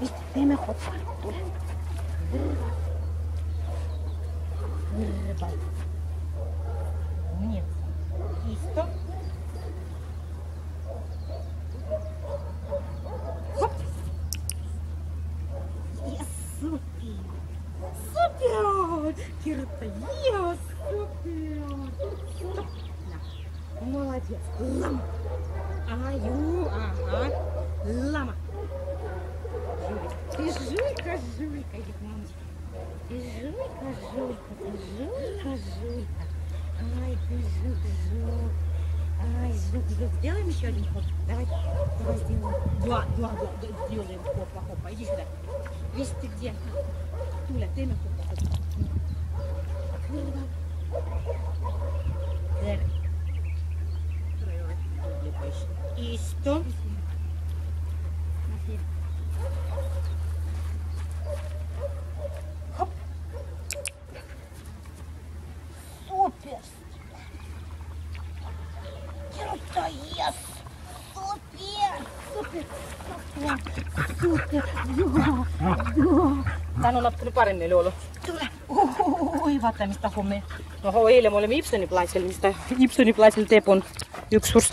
Vist teeme hoppa. Tule. Virba. Нет. Isto. Хоп. Yes, super. Super. Кирта, yes, супер. Стоп. На. Молодец. Лама. Аю, ага. Лама. Ты жуйка, жуйка, иди к мамочке. Ты жуйка, жуйка, ты жуйка, жуйка. Ай, ты жук. Ай, жук. Сделаем еще один хоп. Давай сделаем. Два. Сделаем хопа. Иди сюда. Весь ты где? Туля, ты на хопа. И что? Хоп. Супер. Круто, ес. Супер. Tän on natukene paremini ollut. Tule. Oi, vaata mistä hommia. No eile me olime Ibseni platsil, mistä Ibseni platsil teeb on üks suur